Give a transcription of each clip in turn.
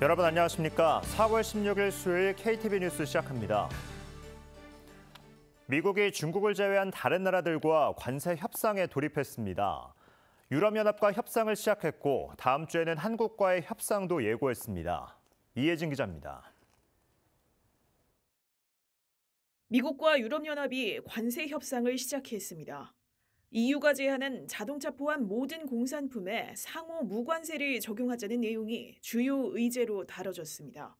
여러분 안녕하십니까? 4월 16일 수요일 KTV 뉴스 시작합니다. 미국이 중국을 제외한 다른 나라들과 관세 협상에 돌입했습니다. 유럽연합과 협상을 시작했고 다음 주에는 한국과의 협상도 예고했습니다. 이혜진 기자입니다. 미국과 유럽연합이 관세 협상을 시작했습니다. EU가 제한한 자동차 포함 모든 공산품에 상호 무관세를 적용하자는 내용이 주요 의제로 다뤄졌습니다.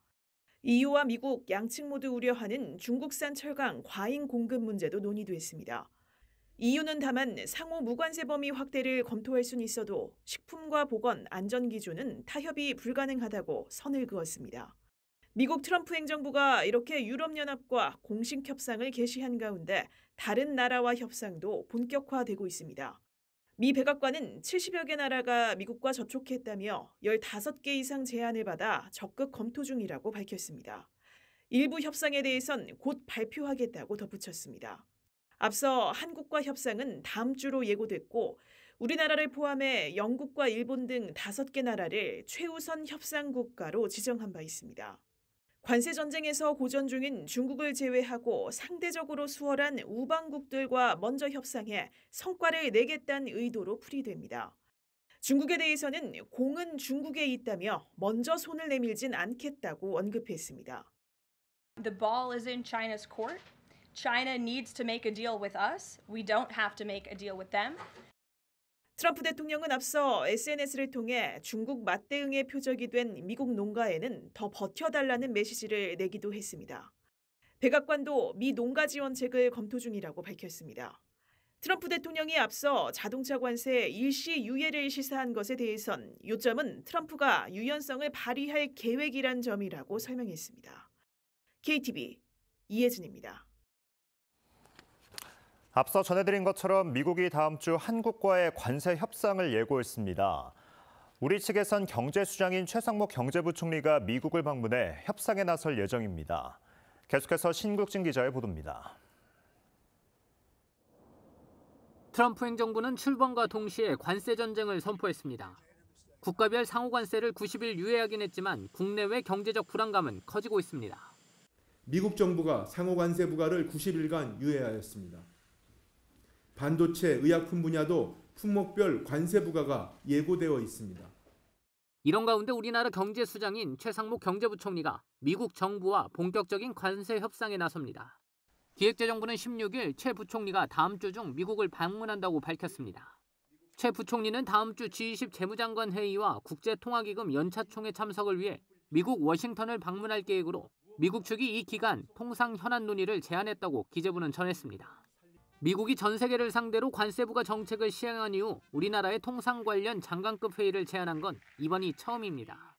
EU와 미국 양측 모두 우려하는 중국산 철강 과잉 공급 문제도 논의됐습니다. EU는 다만 상호 무관세 범위 확대를 검토할 수는 있어도 식품과 보건, 안전 기준은 타협이 불가능하다고 선을 그었습니다. 미국 트럼프 행정부가 이렇게 유럽연합과 공식 협상을 개시한 가운데 다른 나라와 협상도 본격화되고 있습니다. 미 백악관은 70여 개 나라가 미국과 접촉했다며 15개 이상 제안을 받아 적극 검토 중이라고 밝혔습니다. 일부 협상에 대해선 곧 발표하겠다고 덧붙였습니다. 앞서 한국과 협상은 다음 주로 예고됐고 우리나라를 포함해 영국과 일본 등 5개 나라를 최우선 협상 국가로 지정한 바 있습니다. 관세 전쟁에서 고전 중인 중국을 제외하고 상대적으로 수월한 우방국들과 먼저 협상해 성과를 내겠다는 의도로 풀이됩니다. 중국에 대해서는 공은 중국에 있다며 먼저 손을 내밀진 않겠다고 언급했습니다. The ball is in China's court. China needs to make a deal with us. We don't have to make a deal with them. 트럼프 대통령은 앞서 SNS를 통해 중국 맞대응의 표적이 된 미국 농가에는 더 버텨달라는 메시지를 내기도 했습니다. 백악관도 미 농가 지원책을 검토 중이라고 밝혔습니다. 트럼프 대통령이 앞서 자동차 관세 일시 유예를 시사한 것에 대해선 요점은 트럼프가 유연성을 발휘할 계획이란 점이라고 설명했습니다. KTV 이혜진입니다. 앞서 전해드린 것처럼 미국이 다음 주 한국과의 관세 협상을 예고했습니다. 우리 측에선 경제수장인 최상목 경제부총리가 미국을 방문해 협상에 나설 예정입니다. 계속해서 신국진 기자의 보도입니다. 트럼프 행정부는 출범과 동시에 관세 전쟁을 선포했습니다. 국가별 상호 관세를 90일 유예하긴 했지만 국내외 경제적 불안감은 커지고 있습니다. 미국 정부가 상호 관세 부과를 90일간 유예하였습니다. 반도체, 의약품 분야도 품목별 관세 부과가 예고되어 있습니다. 이런 가운데 우리나라 경제수장인 최상목 경제부총리가 미국 정부와 본격적인 관세 협상에 나섭니다. 기획재정부는 16일 최 부총리가 다음 주 중 미국을 방문한다고 밝혔습니다. 최 부총리는 다음 주 G20 재무장관 회의와 국제통화기금 연차총회 참석을 위해 미국 워싱턴을 방문할 계획으로 미국 측이 이 기간 통상 현안 논의를 제안했다고 기재부는 전했습니다. 미국이 전 세계를 상대로 관세 부과 정책을 시행한 이후 우리나라의 통상 관련 장관급 회의를 제안한 건 이번이 처음입니다.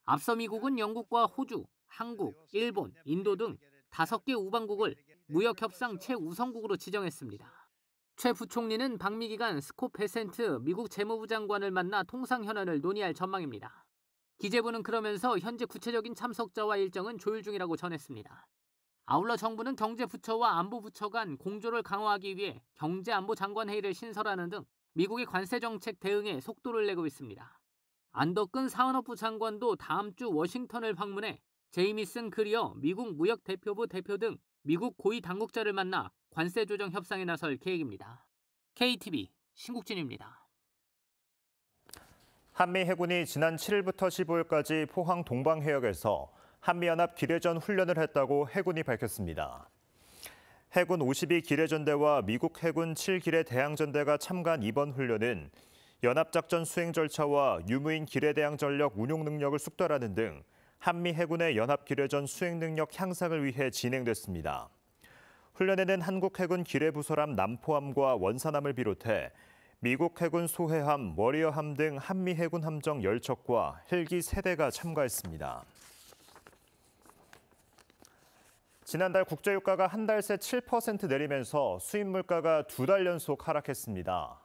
앞서 미국은 영국과 호주, 한국, 일본, 인도 등 5개 우방국을 무역협상 최우선국으로 지정했습니다. 최 부총리는 방미 기간 스콧 베센트 미국 재무부 장관을 만나 통상 현안을 논의할 전망입니다. 기재부는 그러면서 현재 구체적인 참석자와 일정은 조율 중이라고 전했습니다. 아울러 정부는 경제부처와 안보부처 간 공조를 강화하기 위해 경제안보장관회의를 신설하는 등 미국의 관세정책 대응에 속도를 내고 있습니다. 안덕근 산업부 장관도 다음 주 워싱턴을 방문해 제이미슨 그리어 미국 무역대표부 대표 등 미국 고위 당국자를 만나 관세 조정 협상에 나설 계획입니다. KTV 신국진입니다. 한미 해군이 지난 7일부터 15일까지 포항 동방해역에서 한미연합 기뢰전 훈련을 했다고 해군이 밝혔습니다. 해군 52기뢰전대와 미국 해군 7기뢰 대항전대가 참가한 이번 훈련은 연합작전 수행 절차와 유무인 기뢰대항 전력 운용 능력을 숙달하는 등 한미 해군의 연합기뢰전 수행 능력 향상을 위해 진행됐습니다. 훈련에는 한국 해군 기뢰부설함 남포함과 원산함을 비롯해 미국 해군 소해함, 워리어함 등 한미 해군 함정 10척과 헬기 3대가 참가했습니다. 지난달 국제유가가 한 달 새 7% 내리면서 수입 물가가 2달 연속 하락했습니다.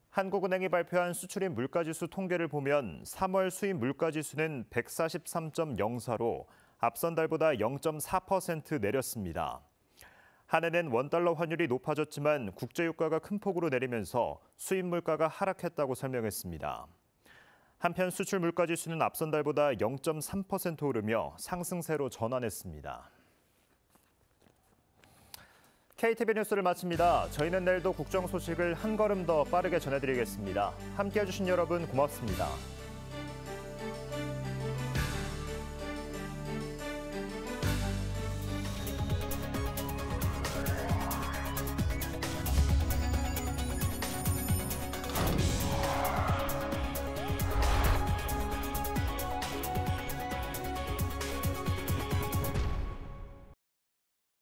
한국은행이 발표한 수출입 물가지수 통계를 보면 3월 수입 물가지수는 143.04로 앞선 달보다 0.4% 내렸습니다. 한 해는 원달러 환율이 높아졌지만 국제유가가 큰 폭으로 내리면서 수입 물가가 하락했다고 설명했습니다. 한편 수출 물가지수는 앞선 달보다 0.3% 오르며 상승세로 전환했습니다. KTV 뉴스를 마칩니다. 저희는 내일도 국정 소식을 한 걸음 더 빠르게 전해드리겠습니다. 함께해 주신 여러분 고맙습니다.